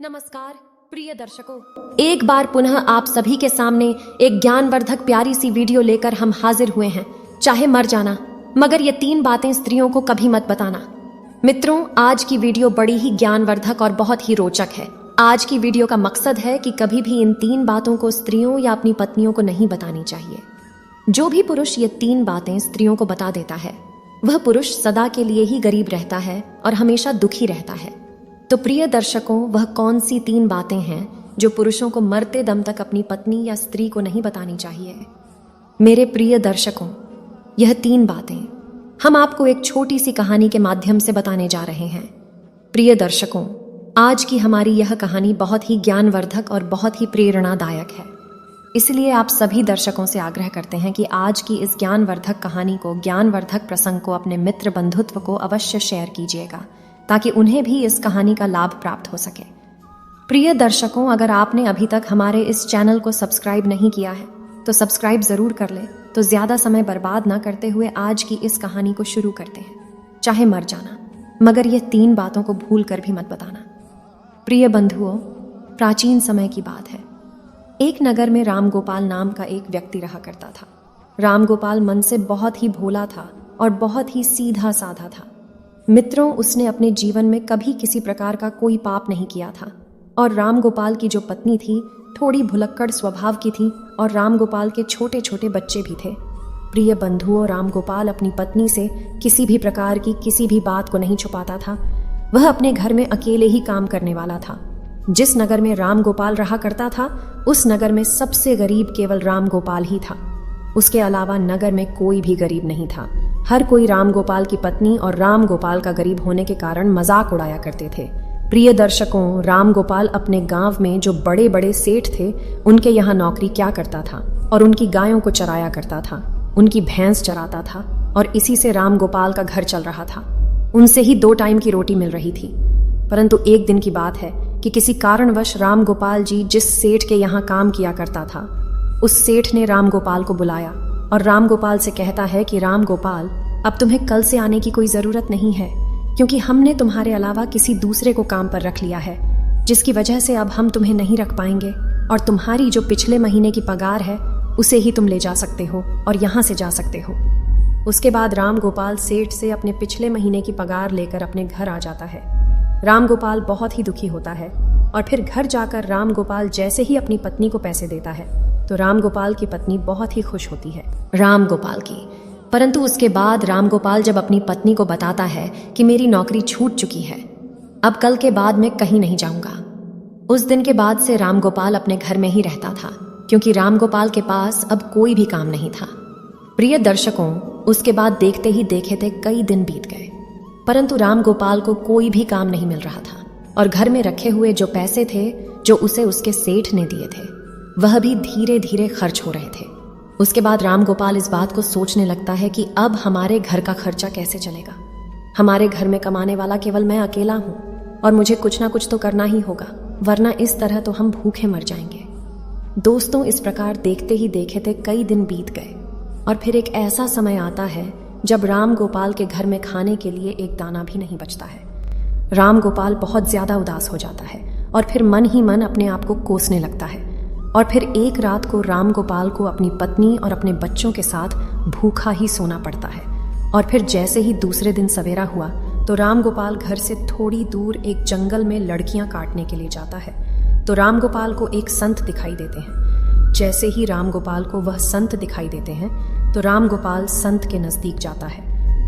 नमस्कार प्रिय दर्शकों, एक बार पुनः आप सभी के सामने एक ज्ञानवर्धक प्यारी सी वीडियो लेकर हम हाजिर हुए हैं। चाहे मर जाना, मगर ये 3 बातें स्त्रियों को कभी मत बताना। मित्रों, आज की वीडियो बड़ी ही ज्ञानवर्धक और बहुत ही रोचक है। आज की वीडियो का मकसद है कि कभी भी इन 3 बातों को स्त्रियों या अपनी पत्नियों को नहीं बतानी चाहिए। जो भी पुरुष ये 3 बातें स्त्रियों को बता देता है, वह पुरुष सदा के लिए ही गरीब रहता है और हमेशा दुखी रहता है। तो प्रिय दर्शकों, वह कौन सी 3 बातें हैं जो पुरुषों को मरते दम तक अपनी पत्नी या स्त्री को नहीं बतानी चाहिए? मेरे प्रिय दर्शकों, यह 3 बातें हम आपको एक छोटी सी कहानी के माध्यम से बताने जा रहे हैं। प्रिय दर्शकों, आज की हमारी यह कहानी बहुत ही ज्ञानवर्धक और बहुत ही प्रेरणादायक है। इसलिए आप सभी दर्शकों से आग्रह करते हैं कि आज की इस ज्ञानवर्धक कहानी को, ज्ञानवर्धक प्रसंग को अपने मित्र बंधुत्व को अवश्य शेयर कीजिएगा, ताकि उन्हें भी इस कहानी का लाभ प्राप्त हो सके। प्रिय दर्शकों, अगर आपने अभी तक हमारे इस चैनल को सब्सक्राइब नहीं किया है तो सब्सक्राइब जरूर कर ले। तो ज्यादा समय बर्बाद ना करते हुए आज की इस कहानी को शुरू करते हैं। चाहे मर जाना, मगर ये 3 बातों को भूल कर भी मत बताना। प्रिय बंधुओं, प्राचीन समय की बात है। एक नगर में राम गोपाल नाम का एक व्यक्ति रहा करता था। राम गोपाल मन से बहुत ही भोला था और बहुत ही सीधा साधा था। मित्रों, उसने अपने जीवन में कभी किसी प्रकार का कोई पाप नहीं किया था। और राम गोपाल की जो पत्नी थी, थोड़ी भुलक्कड़ स्वभाव की थी और राम गोपाल के छोटे छोटे बच्चे भी थे। प्रिय बंधुओं, राम गोपाल अपनी पत्नी से किसी भी प्रकार की किसी भी बात को नहीं छुपाता था। वह अपने घर में अकेले ही काम करने वाला था। जिस नगर में राम गोपाल रहा करता था, उस नगर में सबसे गरीब केवल राम गोपाल ही था। उसके अलावा नगर में कोई भी गरीब नहीं था। हर कोई राम गोपाल की पत्नी और राम गोपाल का गरीब होने के कारण मजाक उड़ाया करते थे। प्रिय दर्शकों, राम गोपाल अपने गांव में जो बड़े बड़े सेठ थे, उनके यहाँ नौकरी क्या करता था और उनकी गायों को चराया करता था, उनकी भैंस चराता था और इसी से राम गोपाल का घर चल रहा था। उनसे ही 2 टाइम की रोटी मिल रही थी। परंतु एक दिन की बात है कि किसी कारणवश राम गोपाल जी जिस सेठ के यहाँ काम किया करता था, उस सेठ ने राम गोपाल को बुलाया और राम गोपाल से कहता है कि राम गोपाल, अब तुम्हें कल से आने की कोई ज़रूरत नहीं है, क्योंकि हमने तुम्हारे अलावा किसी दूसरे को काम पर रख लिया है, जिसकी वजह से अब हम तुम्हें नहीं रख पाएंगे और तुम्हारी जो पिछले महीने की पगार है उसे ही तुम ले जा सकते हो और यहाँ से जा सकते हो। उसके बाद राम गोपाल सेठ से अपने पिछले महीने की पगार लेकर अपने घर आ जाता है। राम गोपाल बहुत ही दुखी होता है और फिर घर जाकर राम गोपाल जैसे ही अपनी पत्नी को पैसे देता है तो राम गोपाल की पत्नी बहुत ही खुश होती है राम गोपाल की। परंतु उसके बाद राम गोपाल जब अपनी पत्नी को बताता है कि मेरी नौकरी छूट चुकी है, अब कल के बाद मैं कहीं नहीं जाऊंगा। उस दिन के बाद से राम गोपाल अपने घर में ही रहता था, क्योंकि राम गोपाल के पास अब कोई भी काम नहीं था। प्रिय दर्शकों, उसके बाद देखते ही देखते कई दिन बीत गए, परंतु राम गोपाल को कोई भी काम नहीं मिल रहा था और घर में रखे हुए जो पैसे थे जो उसे उसके सेठ ने दिए थे, वह भी धीरे धीरे खर्च हो रहे थे। उसके बाद राम गोपाल इस बात को सोचने लगता है कि अब हमारे घर का खर्चा कैसे चलेगा। हमारे घर में कमाने वाला केवल मैं अकेला हूँ और मुझे कुछ ना कुछ तो करना ही होगा, वरना इस तरह तो हम भूखे मर जाएंगे। दोस्तों, इस प्रकार देखते ही देखते कई दिन बीत गए और फिर एक ऐसा समय आता है जब राम गोपाल के घर में खाने के लिए एक दाना भी नहीं बचता है। राम गोपाल बहुत ज्यादा उदास हो जाता है और फिर मन ही मन अपने आप को कोसने लगता है। और फिर एक रात को राम गोपाल को अपनी पत्नी और अपने बच्चों के साथ भूखा ही सोना पड़ता है। और फिर जैसे ही दूसरे दिन सवेरा हुआ तो राम गोपाल घर से थोड़ी दूर एक जंगल में लड़कियां काटने के लिए जाता है। तो राम गोपाल को एक संत दिखाई देते हैं। जैसे ही राम गोपाल को वह संत दिखाई देते हैं तो राम गोपाल संत के नजदीक जाता है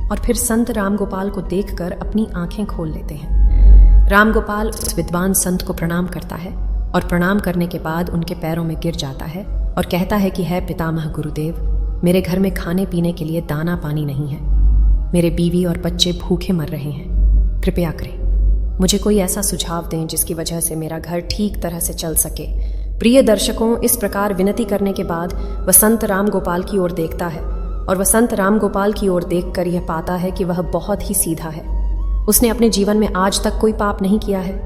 और फिर संत राम गोपाल को देखकर अपनी आंखें खोल लेते हैं। राम गोपाल उस विद्वान संत को प्रणाम करता है और प्रणाम करने के बाद उनके पैरों में गिर जाता है और कहता है कि है पितामह गुरुदेव, मेरे घर में खाने पीने के लिए दाना पानी नहीं है। मेरे बीवी और बच्चे भूखे मर रहे हैं। कृपया करें, मुझे कोई ऐसा सुझाव दें जिसकी वजह से मेरा घर ठीक तरह से चल सके। प्रिय दर्शकों, इस प्रकार विनती करने के बाद वह संत राम गोपाल की ओर देखता है और वह संत राम गोपाल की ओर देखकर यह पाता है कि वह बहुत ही सीधा है। उसने अपने जीवन में आज तक कोई पाप नहीं किया है।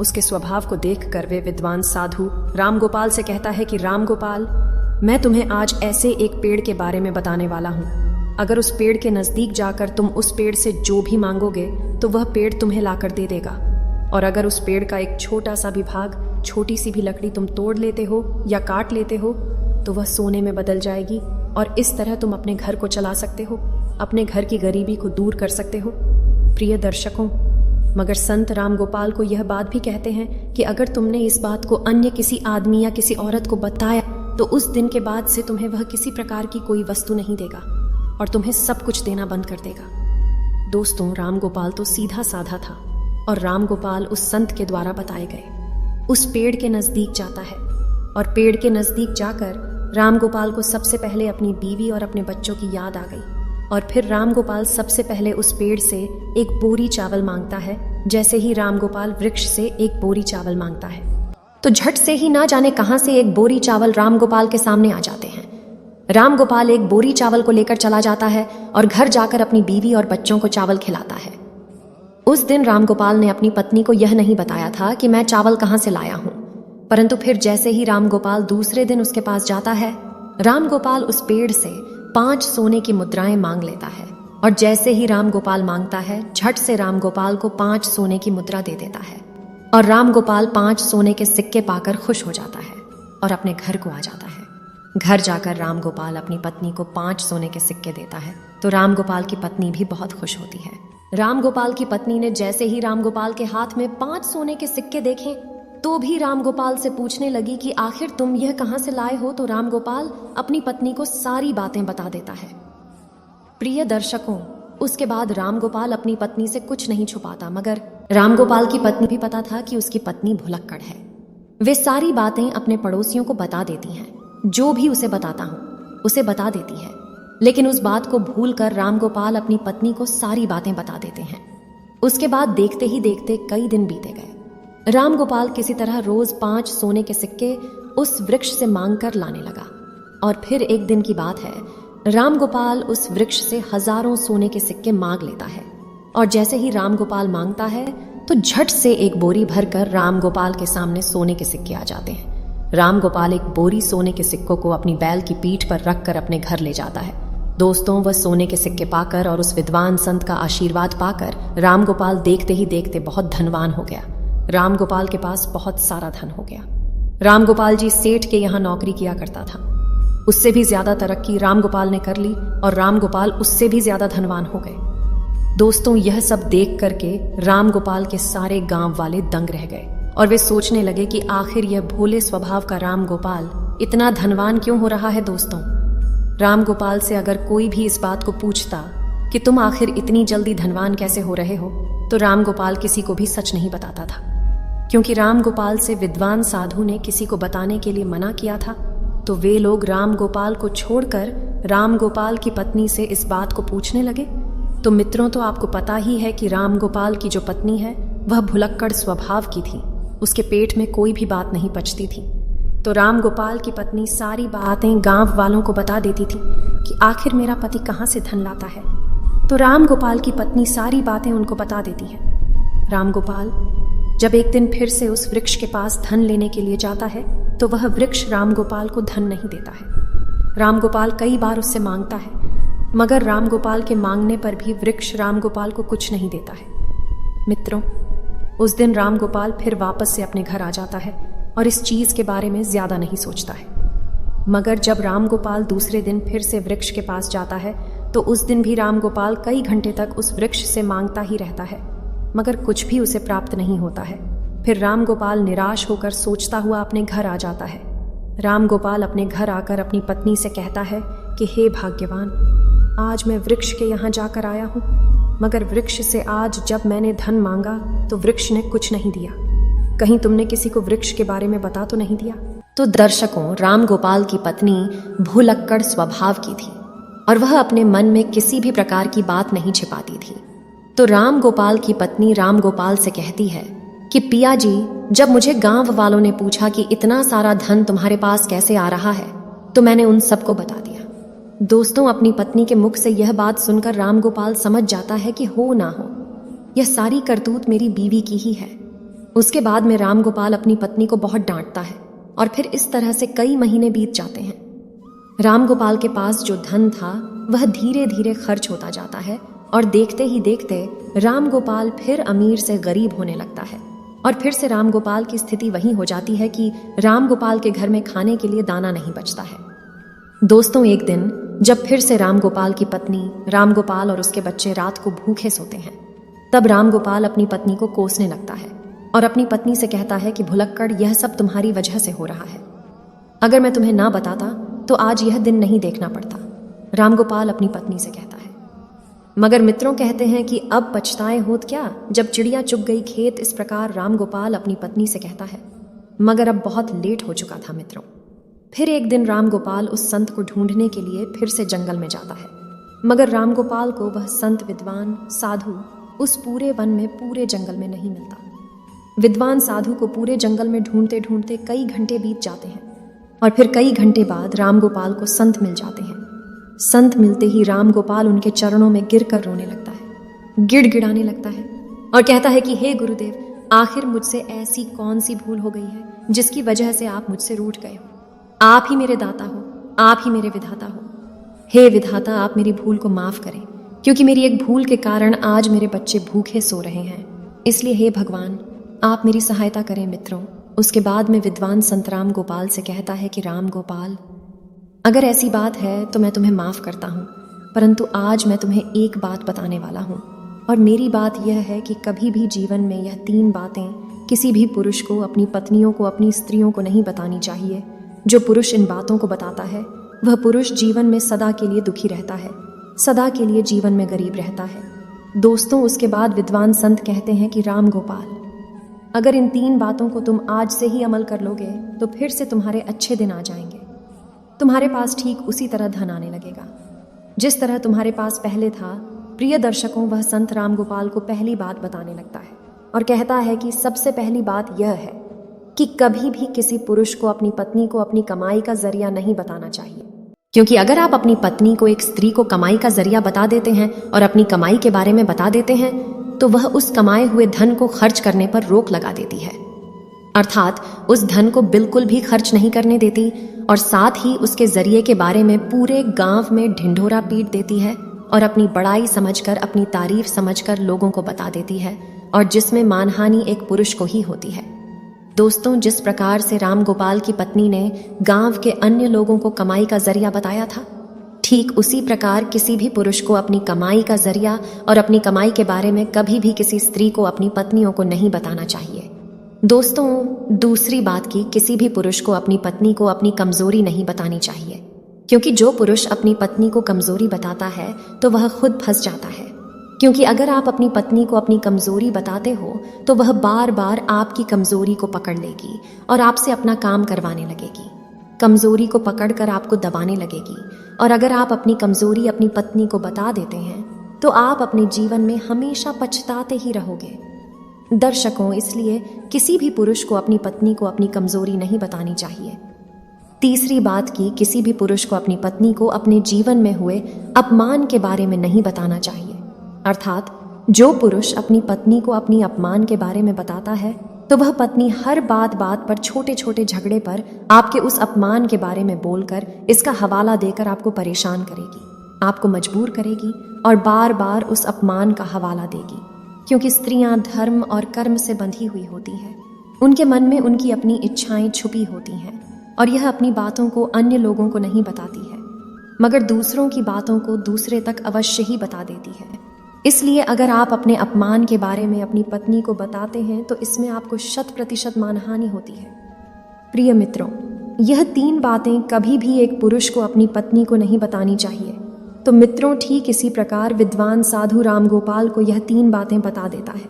उसके स्वभाव को देखकर वे विद्वान साधु राम गोपाल से कहता है कि राम गोपाल, मैं तुम्हें आज ऐसे एक पेड़ के बारे में बताने वाला हूँ। अगर उस पेड़ के नजदीक जाकर तुम उस पेड़ से जो भी मांगोगे तो वह पेड़ तुम्हें लाकर दे देगा। और अगर उस पेड़ का एक छोटा सा भी भाग, छोटी सी भी लकड़ी तुम तोड़ लेते हो या काट लेते हो तो वह सोने में बदल जाएगी और इस तरह तुम अपने घर को चला सकते हो, अपने घर की गरीबी को दूर कर सकते हो। प्रिय दर्शकों, मगर संत राम गोपाल को यह बात भी कहते हैं कि अगर तुमने इस बात को अन्य किसी आदमी या किसी औरत को बताया तो उस दिन के बाद से तुम्हें वह किसी प्रकार की कोई वस्तु नहीं देगा और तुम्हें सब कुछ देना बंद कर देगा। दोस्तों, राम गोपाल तो सीधा साधा था और राम गोपाल उस संत के द्वारा बताए गए उस पेड़ के नजदीक जाता है और पेड़ के नजदीक जाकर राम गोपाल को सबसे पहले अपनी बीवी और अपने बच्चों की याद आ गई और फिर राम गोपाल सबसे पहले उस पेड़ से एक बोरी चावल मांगता है। जैसे ही राम गोपाल वृक्ष से एक बोरी चावल मांगता है तो झट से ही ना जाने कहां से एक बोरी चावल राम गोपाल के सामने आ जाते हैं। राम गोपाल एक बोरी चावल को लेकर चला जाता है और घर जाकर अपनी बीवी और बच्चों को चावल खिलाता है। उस दिन राम गोपाल ने अपनी पत्नी को यह नहीं बताया था कि मैं चावल कहां से लाया हूं, परंतु फिर जैसे ही राम गोपाल दूसरे दिन उसके पास जाता है, राम गोपाल उस पेड़ से 5 सोने की मुद्राएं मांग लेता है और जैसे ही राम गोपाल मांगता है, झट से राम गोपाल को 5 सोने की मुद्रा दे देता है और राम गोपाल 5 सोने के सिक्के पाकर खुश हो जाता है और अपने घर को आ जाता है। घर जाकर राम गोपाल अपनी पत्नी को 5 सोने के सिक्के देता है तो राम गोपाल की पत्नी भी बहुत खुश होती है। राम गोपाल की पत्नी ने जैसे ही राम गोपाल के हाथ में 5 सोने के सिक्के देखे तो भी राम गोपाल से पूछने लगी कि आखिर तुम यह कहां से लाए हो, तो राम गोपाल अपनी पत्नी को सारी बातें बता देता है। प्रिय दर्शकों, उसके बाद राम गोपाल अपनी पत्नी से कुछ नहीं छुपाता, मगर राम गोपाल की पत्नी भी पता था कि उसकी पत्नी भुलक्कड़ है। वे सारी बातें अपने पड़ोसियों को बता देती हैं, जो भी उसे बताता हूं उसे बता देती है, लेकिन उस बात को भूलकर राम गोपाल अपनी पत्नी को सारी बातें बता देते हैं। उसके बाद देखते ही देखते कई दिन बीते गए। राम गोपाल किसी तरह रोज 5 सोने के सिक्के उस वृक्ष से मांग कर लाने लगा और फिर एक दिन की बात है, राम गोपाल उस वृक्ष से हजारों सोने के सिक्के मांग लेता है और जैसे ही राम गोपाल मांगता है तो झट से एक बोरी भरकर राम गोपाल के सामने सोने के सिक्के आ जाते हैं। राम गोपाल एक बोरी सोने के सिक्कों को अपनी बैल की पीठ पर रखकर अपने घर ले जाता है। दोस्तों, वह सोने के सिक्के पाकर और उस विद्वान संत का आशीर्वाद पाकर राम गोपाल देखते ही देखते बहुत धनवान हो गया। राम गोपाल के पास बहुत सारा धन हो गया। राम गोपाल जी सेठ के यहाँ नौकरी किया करता था। उससे भी ज्यादा तरक्की राम गोपाल ने कर ली और राम गोपाल उससे भी ज्यादा धनवान हो गए। दोस्तों, यह सब देख करके राम गोपाल के सारे गांव वाले दंग रह गए और वे सोचने लगे कि आखिर यह भोले स्वभाव का राम गोपाल इतना धनवान क्यों हो रहा है। दोस्तों, राम गोपाल से अगर कोई भी इस बात को पूछता कि तुम आखिर इतनी जल्दी धनवान कैसे हो रहे हो, तो राम गोपाल किसी को भी सच नहीं बताता था, क्योंकि राम गोपाल से विद्वान साधु ने किसी को बताने के लिए मना किया था। तो वे लोग राम गोपाल को छोड़कर राम गोपाल की पत्नी से इस बात को पूछने लगे। तो मित्रों, तो आपको पता ही है कि राम गोपाल की जो पत्नी है वह भुलक्कड़ स्वभाव की थी। उसके पेट में कोई भी बात नहीं पचती थी। तो राम गोपाल की पत्नी सारी बातें गांव वालों को बता देती थी कि आखिर मेरा पति कहाँ से धन लाता है। तो राम गोपाल की पत्नी सारी बातें उनको बता देती है। राम गोपाल जब एक दिन फिर से उस वृक्ष के पास धन लेने के लिए जाता है तो वह वृक्ष राम गोपाल को धन नहीं देता है। राम गोपाल कई बार उससे मांगता है, मगर राम गोपाल के मांगने पर भी वृक्ष राम गोपाल को कुछ नहीं देता है। मित्रों, उस दिन राम गोपाल फिर वापस से अपने घर आ जाता है और इस चीज के बारे में ज्यादा नहीं सोचता है। मगर जब राम गोपाल दूसरे दिन फिर से वृक्ष के पास जाता है तो उस दिन भी राम गोपाल कई घंटे तक उस वृक्ष से मांगता ही रहता है, मगर कुछ भी उसे प्राप्त नहीं होता है। फिर राम गोपाल निराश होकर सोचता हुआ अपने घर आ जाता है। राम गोपाल अपने घर आकर अपनी पत्नी से कहता है कि हे भाग्यवान, आज मैं वृक्ष के यहाँ जाकर आया हूँ, मगर वृक्ष से आज जब मैंने धन मांगा तो वृक्ष ने कुछ नहीं दिया। कहीं तुमने किसी को वृक्ष के बारे में बता तो नहीं दिया। तो दर्शकों, राम गोपाल की पत्नी भुलक्कड़ स्वभाव की थी और वह अपने मन में किसी भी प्रकार की बात नहीं छिपाती थी। तो राम गोपाल की पत्नी राम गोपाल से कहती है कि पिया जी, जब मुझे गांव वालों ने पूछा कि इतना सारा धन तुम्हारे पास कैसे आ रहा है, तो मैंने उन सबको बता दिया। दोस्तों, अपनी पत्नी के मुख से यह बात सुनकर राम गोपाल समझ जाता है कि हो ना हो, यह सारी करतूत मेरी बीवी की ही है। उसके बाद में राम गोपाल अपनी पत्नी को बहुत डांटता है और फिर इस तरह से कई महीने बीत जाते हैं। राम गोपाल के पास जो धन था वह धीरे धीरे खर्च होता जाता है और देखते ही देखते राम गोपाल फिर अमीर से गरीब होने लगता है। और फिर से राम गोपाल की स्थिति वही हो जाती है कि राम गोपाल के घर में खाने के लिए दाना नहीं बचता है। दोस्तों, एक दिन जब फिर से राम गोपाल की पत्नी, राम गोपाल और उसके बच्चे रात को भूखे सोते हैं, तब राम गोपाल अपनी पत्नी को कोसने लगता है और अपनी पत्नी से कहता है कि भुलक्कड़, यह सब तुम्हारी वजह से हो रहा है। अगर मैं तुम्हें ना बताता तो आज यह दिन नहीं देखना पड़ता, राम गोपाल अपनी पत्नी से कहता है। मगर मित्रों कहते हैं कि अब पछताए होत क्या, जब चिड़िया चुग गई खेत, इस प्रकार राम गोपाल अपनी पत्नी से कहता है। मगर अब बहुत लेट हो चुका था मित्रों। फिर एक दिन राम गोपाल उस संत को ढूंढने के लिए फिर से जंगल में जाता है, मगर राम गोपाल को वह संत, विद्वान, साधु उस पूरे वन में, पूरे जंगल में नहीं मिलता। विद्वान साधु को पूरे जंगल में ढूंढते ढूंढते कई घंटे बीत जाते हैं और फिर कई घंटे बाद राम गोपाल को संत मिल जाते हैं। संत मिलते ही राम गोपाल उनके चरणों में गिरकर रोने लगता है, गिड़गिड़ाने लगता है और कहता है कि हे गुरुदेव, आखिर मुझसे ऐसी कौन सी भूल हो गई है जिसकी वजह से आप मुझसे रूठ गए हो। आप ही मेरे दाता हो, आप ही मेरे विधाता हो। हे विधाता, आप मेरी भूल को माफ करें, क्योंकि मेरी एक भूल के कारण आज मेरे बच्चे भूखे सो रहे हैं। इसलिए हे भगवान, आप मेरी सहायता करें मित्रों। उसके बाद में विद्वान संत राम गोपाल से कहता है कि राम गोपाल, अगर ऐसी बात है तो मैं तुम्हें माफ़ करता हूँ, परंतु आज मैं तुम्हें एक बात बताने वाला हूँ। और मेरी बात यह है कि कभी भी जीवन में यह 3 बातें किसी भी पुरुष को, अपनी पत्नियों को, अपनी स्त्रियों को नहीं बतानी चाहिए। जो पुरुष इन बातों को बताता है वह पुरुष जीवन में सदा के लिए दुखी रहता है, सदा के लिए जीवन में गरीब रहता है। दोस्तों, उसके बाद विद्वान संत कहते हैं कि राम गोपाल, अगर इन 3 बातों को तुम आज से ही अमल कर लोगे तो फिर से तुम्हारे अच्छे दिन आ जाएंगे। तुम्हारे पास ठीक उसी तरह धन आने लगेगा जिस तरह तुम्हारे पास पहले था। प्रिय दर्शकों, वह संत राम गोपाल को पहली बात बताने लगता है और कहता है कि सबसे पहली बात यह है कि कभी भी किसी पुरुष को अपनी पत्नी को अपनी कमाई का जरिया नहीं बताना चाहिए, क्योंकि अगर आप अपनी पत्नी को, एक स्त्री को कमाई का जरिया बता देते हैं और अपनी कमाई के बारे में बता देते हैं तो वह उस कमाए हुए धन को खर्च करने पर रोक लगा देती है, अर्थात उस धन को बिल्कुल भी खर्च नहीं करने देती और साथ ही उसके जरिए के बारे में पूरे गांव में ढिंढोरा पीट देती है और अपनी बड़ाई समझकर, अपनी तारीफ समझकर लोगों को बता देती है, और जिसमें मानहानि एक पुरुष को ही होती है। दोस्तों, जिस प्रकार से राम गोपाल की पत्नी ने गांव के अन्य लोगों को कमाई का जरिया बताया था, ठीक उसी प्रकार किसी भी पुरुष को अपनी कमाई का जरिया और अपनी कमाई के बारे में कभी भी किसी स्त्री को, अपनी पत्नियों को नहीं बताना चाहिए। दोस्तों, दूसरी बात की, किसी भी पुरुष को अपनी पत्नी को अपनी कमजोरी नहीं बतानी चाहिए, क्योंकि जो पुरुष अपनी पत्नी को कमजोरी बताता है तो वह खुद फंस जाता है। क्योंकि अगर आप अपनी पत्नी को अपनी कमजोरी बताते हो तो वह बार बार आपकी कमजोरी को पकड़ लेगी और आपसे अपना काम करवाने लगेगी, कमजोरी को पकड़कर आपको दबाने लगेगी। और अगर आप अपनी कमजोरी अपनी पत्नी को बता देते हैं तो आप अपने जीवन में हमेशा पछताते ही रहोगे। दर्शकों, इसलिए किसी भी पुरुष को अपनी पत्नी को अपनी कमजोरी नहीं बतानी चाहिए। तीसरी बात की, किसी भी पुरुष को अपनी पत्नी को अपने जीवन में हुए अपमान के बारे में नहीं बताना चाहिए, अर्थात जो पुरुष अपनी पत्नी को अपनी अपमान के बारे में बताता है तो वह पत्नी हर बात पर, छोटे छोटे झगड़े पर आपके उस अपमान के बारे में बोलकर, इसका हवाला देकर आपको परेशान करेगी, आपको मजबूर करेगी और बार बार उस अपमान का हवाला देगी। क्योंकि स्त्रियां धर्म और कर्म से बंधी हुई होती हैं, उनके मन में उनकी अपनी इच्छाएं छुपी होती हैं और यह अपनी बातों को अन्य लोगों को नहीं बताती है, मगर दूसरों की बातों को दूसरे तक अवश्य ही बता देती है। इसलिए अगर आप अपने अपमान के बारे में अपनी पत्नी को बताते हैं तो इसमें आपको 100% मानहानि होती है। प्रिय मित्रों, यह 3 बातें कभी भी एक पुरुष को अपनी पत्नी को नहीं बतानी चाहिए। तो मित्रों, ठीक इसी प्रकार विद्वान साधु राम गोपाल को यह 3 बातें बता देता है।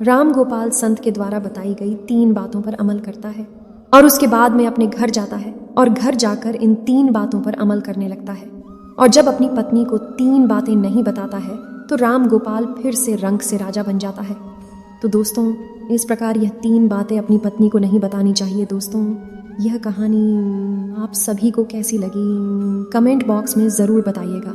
राम गोपाल संत के द्वारा बताई गई 3 बातों पर अमल करता है और उसके बाद में अपने घर जाता है और घर जाकर इन 3 बातों पर अमल करने लगता है। और जब अपनी पत्नी को 3 बातें नहीं बताता है तो राम गोपाल फिर से रंग से राजा बन जाता है। तो दोस्तों, इस प्रकार यह 3 बातें अपनी पत्नी को नहीं बतानी चाहिए। दोस्तों, यह कहानी आप सभी को कैसी लगी कमेंट बॉक्स में ज़रूर बताइएगा।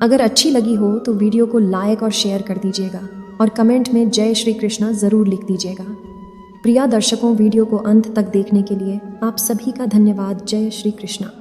अगर अच्छी लगी हो तो वीडियो को लाइक और शेयर कर दीजिएगा और कमेंट में जय श्री कृष्णा ज़रूर लिख दीजिएगा। प्रिय दर्शकों, वीडियो को अंत तक देखने के लिए आप सभी का धन्यवाद। जय श्री कृष्णा।